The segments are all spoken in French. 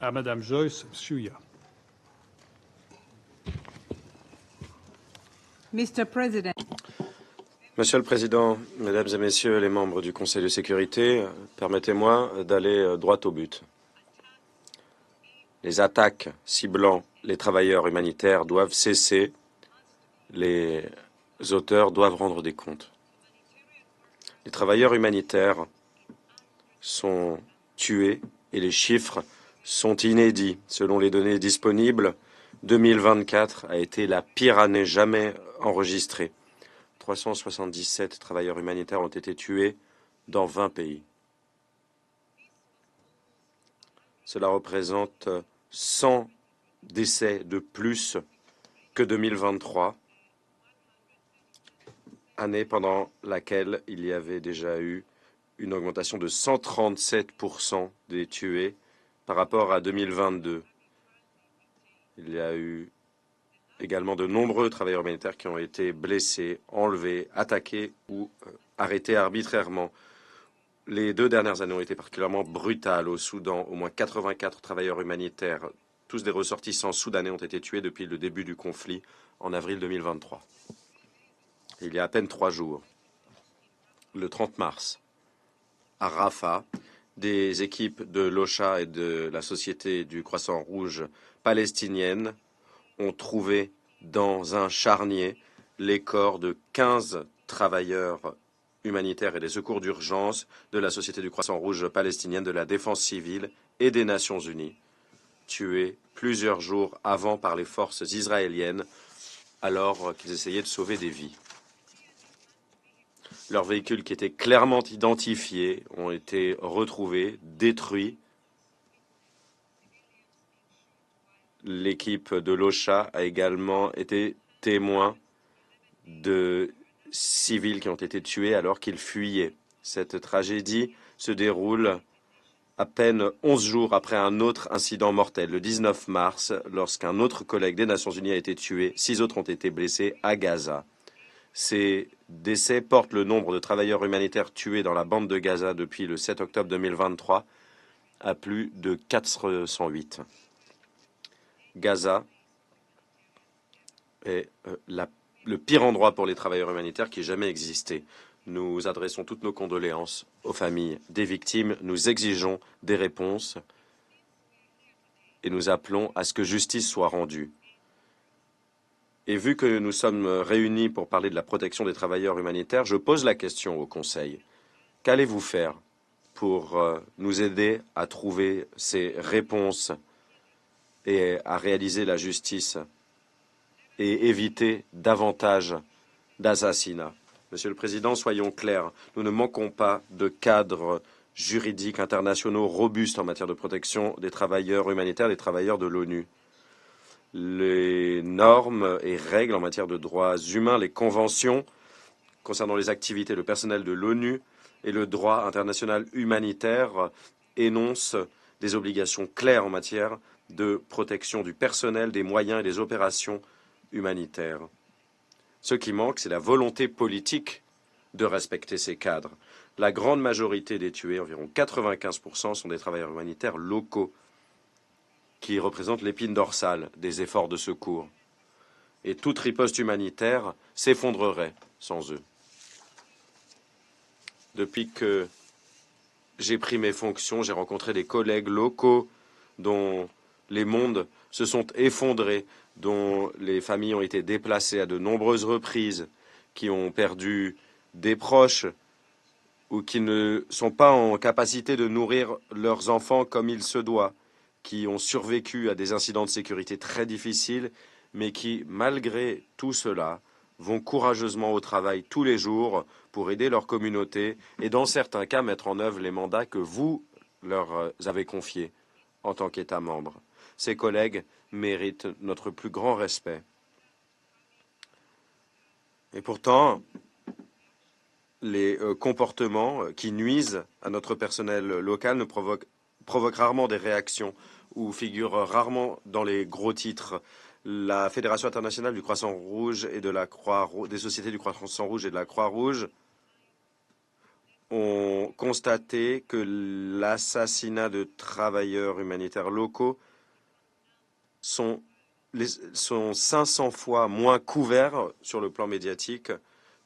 à Madame Joyce Msuya. Mr. President. Monsieur le Président, Mesdames et Messieurs les membres du Conseil de sécurité, permettez-moi d'aller droit au but. Les attaques ciblant les travailleurs humanitaires doivent cesser. Les auteurs doivent rendre des comptes. Les travailleurs humanitaires sont tués et les chiffres sont inédits. Selon les données disponibles, 2024 a été la pire année jamais enregistrée. 377 travailleurs humanitaires ont été tués dans 20 pays. Cela représente 100 décès de plus que 2023, année pendant laquelle il y avait déjà eu une augmentation de 137% des tués par rapport à 2022. Il y a eu également de nombreux travailleurs humanitaires qui ont été blessés, enlevés, attaqués ou arrêtés arbitrairement. Les 2 dernières années ont été particulièrement brutales au Soudan. Au moins 84 travailleurs humanitaires, tous des ressortissants soudanais, ont été tués depuis le début du conflit en avril 2023. Il y a à peine 3 jours, le 30 mars, à Rafah, des équipes de l'OCHA et de la Société du Croissant Rouge palestinienne ont trouvé dans un charnier les corps de 15 travailleurs humanitaires et des secours d'urgence de la Société du Croissant Rouge palestinienne, de la Défense civile et des Nations unies, tués plusieurs jours avant par les forces israéliennes alors qu'ils essayaient de sauver des vies. Leurs véhicules, qui étaient clairement identifiés, ont été retrouvés, détruits. L'équipe de l'OCHA a également été témoin de civils qui ont été tués alors qu'ils fuyaient. Cette tragédie se déroule à peine 11 jours après un autre incident mortel, le 19 mars, lorsqu'un autre collègue des Nations Unies a été tué. 6 autres ont été blessés à Gaza. Ces décès portent le nombre de travailleurs humanitaires tués dans la bande de Gaza depuis le 7 octobre 2023 à plus de 408. Gaza est le pire endroit pour les travailleurs humanitaires qui ait jamais existé. Nous adressons toutes nos condoléances aux familles des victimes. Nous exigeons des réponses et nous appelons à ce que justice soit rendue. Et vu que nous sommes réunis pour parler de la protection des travailleurs humanitaires, je pose la question au Conseil. Qu'allez-vous faire pour nous aider à trouver ces réponses et à réaliser la justice et éviter davantage d'assassinats? Monsieur le Président, soyons clairs, nous ne manquons pas de cadres juridiques internationaux robustes en matière de protection des travailleurs humanitaires, des travailleurs de l'ONU. Les normes et règles en matière de droits humains, les conventions concernant les activités, le personnel de l'ONU et le droit international humanitaire énoncent des obligations claires en matière de protection du personnel, des moyens et des opérations humanitaires. Ce qui manque, c'est la volonté politique de respecter ces cadres. La grande majorité des tués, environ 95%, sont des travailleurs humanitaires locaux qui représentent l'épine dorsale des efforts de secours. Et toute riposte humanitaire s'effondrerait sans eux. Depuis que j'ai pris mes fonctions, j'ai rencontré des collègues locaux dont les mondes se sont effondrés, dont les familles ont été déplacées à de nombreuses reprises, qui ont perdu des proches ou qui ne sont pas en capacité de nourrir leurs enfants comme il se doit, qui ont survécu à des incidents de sécurité très difficiles, mais qui, malgré tout cela, vont courageusement au travail tous les jours pour aider leur communauté et, dans certains cas, mettre en œuvre les mandats que vous leur avez confiés en tant qu'État membre. Ces collègues méritent notre plus grand respect. Et pourtant, les comportements qui nuisent à notre personnel local ne provoquent rarement des réactions ou figurent rarement dans les gros titres. La Fédération internationale du Croissant Rouge et de la des sociétés du Croissant Rouge et de la Croix-Rouge ont constaté que l'assassinat de travailleurs humanitaires locaux sont 500 fois moins couverts sur le plan médiatique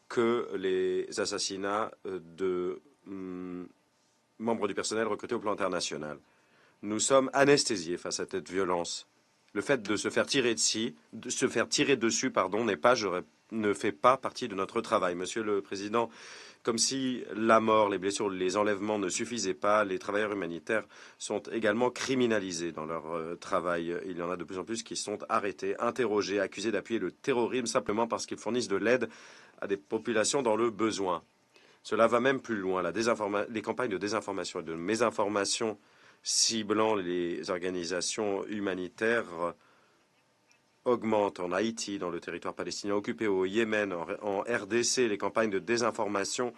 que les assassinats de membres du personnel recrutés au plan international. Nous sommes anesthésiés face à cette violence. Le fait de se faire tirer dessus, ne fait pas partie de notre travail. Monsieur le Président, comme si la mort, les blessures, les enlèvements ne suffisaient pas, les travailleurs humanitaires sont également criminalisés dans leur travail. Il y en a de plus en plus qui sont arrêtés, interrogés, accusés d'appuyer le terrorisme simplement parce qu'ils fournissent de l'aide à des populations dans le besoin. Cela va même plus loin. Les campagnes de désinformation et de mésinformation ciblant les organisations humanitaires augmentent en Haïti, dans le territoire palestinien occupé, au Yémen, en RDC. Les campagnes de désinformation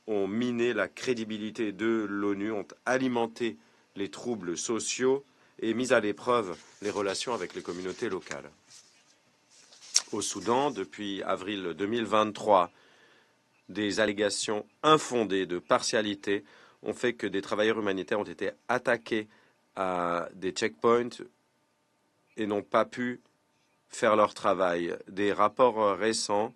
ont miné la crédibilité de l'ONU, ont alimenté les troubles sociaux et mis à l'épreuve les relations avec les communautés locales. Au Soudan, depuis avril 2023, des allégations infondées de partialité ont fait que des travailleurs humanitaires ont été attaqués à des checkpoints et n'ont pas pu faire leur travail. Des rapports récents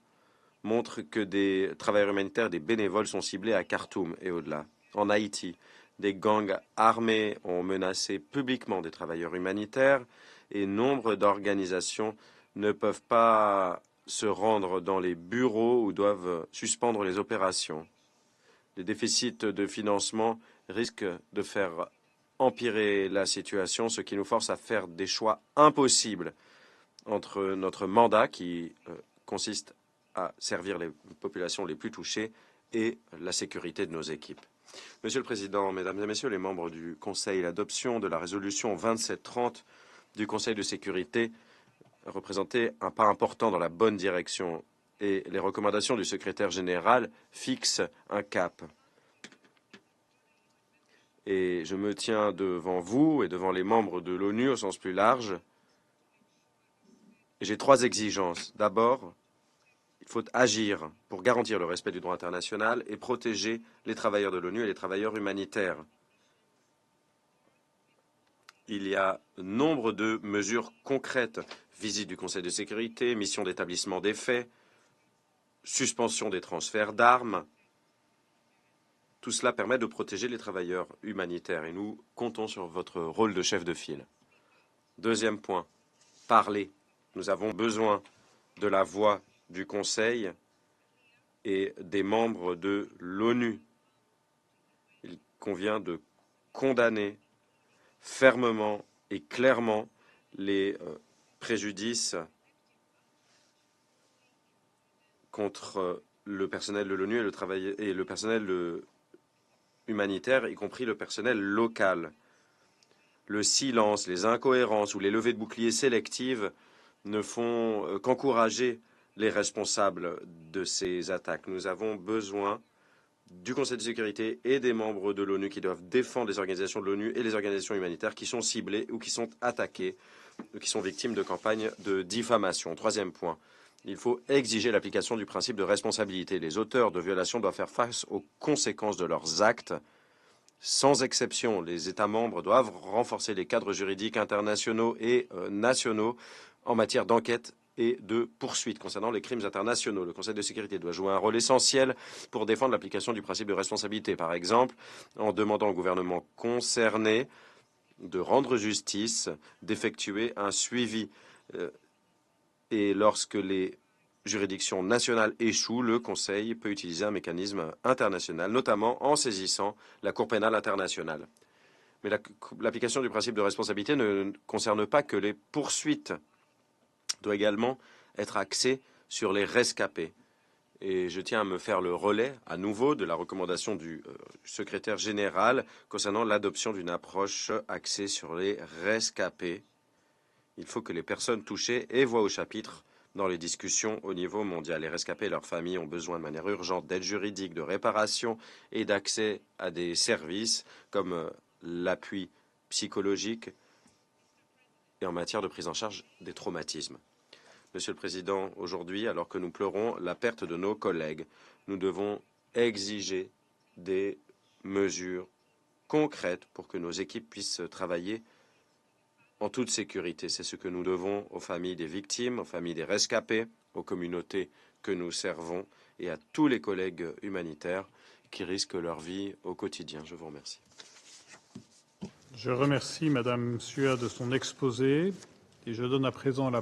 montrent que des travailleurs humanitaires, des bénévoles sont ciblés à Khartoum et au-delà. En Haïti, des gangs armés ont menacé publiquement des travailleurs humanitaires et nombre d'organisations ne peuvent pas se rendre dans les bureaux ou doivent suspendre les opérations. Les déficits de financement risquent de faire empirer la situation, ce qui nous force à faire des choix impossibles entre notre mandat qui consiste à servir les populations les plus touchées et la sécurité de nos équipes. Monsieur le Président, Mesdames et Messieurs les membres du Conseil, l'adoption de la résolution 2730 du Conseil de sécurité représentait un pas important dans la bonne direction et les recommandations du secrétaire général fixent un cap. Et je me tiens devant vous et devant les membres de l'ONU au sens plus large. J'ai 3 exigences. D'abord, il faut agir pour garantir le respect du droit international et protéger les travailleurs de l'ONU et les travailleurs humanitaires. Il y a nombre de mesures concrètes, visite du Conseil de sécurité, mission d'établissement des faits, suspension des transferts d'armes. Tout cela permet de protéger les travailleurs humanitaires et nous comptons sur votre rôle de chef de file. Deuxième point, parler. Nous avons besoin de la voix du Conseil et des membres de l'ONU. Il convient de condamner fermement et clairement les préjudices contre le personnel de l'ONU et le personnel humanitaire, y compris le personnel local. Le silence, les incohérences ou les levées de boucliers sélectives ne font qu'encourager les responsables de ces attaques. Nous avons besoin du Conseil de sécurité et des membres de l'ONU qui doivent défendre les organisations de l'ONU et les organisations humanitaires qui sont ciblées ou qui sont attaquées, ou qui sont victimes de campagnes de diffamation. Troisième point, il faut exiger l'application du principe de responsabilité. Les auteurs de violations doivent faire face aux conséquences de leurs actes. Sans exception, les États membres doivent renforcer les cadres juridiques internationaux et nationaux en matière d'enquête et de poursuite concernant les crimes internationaux. Le Conseil de sécurité doit jouer un rôle essentiel pour défendre l'application du principe de responsabilité, par exemple en demandant au gouvernement concerné de rendre justice, d'effectuer un suivi. Et lorsque les juridictions nationales échouent, le Conseil peut utiliser un mécanisme international, notamment en saisissant la Cour pénale internationale. Mais l'application du principe de responsabilité ne concerne pas que les poursuites, doit également être axée sur les rescapés. Et je tiens à me faire le relais, à nouveau, de la recommandation du secrétaire général concernant l'adoption d'une approche axée sur les rescapés. Il faut que les personnes touchées aient voix au chapitre dans les discussions au niveau mondial. Les rescapés et leurs familles ont besoin de manière urgente d'aide juridique, de réparation et d'accès à des services comme l'appui psychologique et en matière de prise en charge des traumatismes. Monsieur le Président, aujourd'hui, alors que nous pleurons la perte de nos collègues, nous devons exiger des mesures concrètes pour que nos équipes puissent travailler en toute sécurité. C'est ce que nous devons aux familles des victimes, aux familles des rescapés, aux communautés que nous servons et à tous les collègues humanitaires qui risquent leur vie au quotidien. Je vous remercie. Je remercie Madame Sueur de son exposé et je donne à présent la parole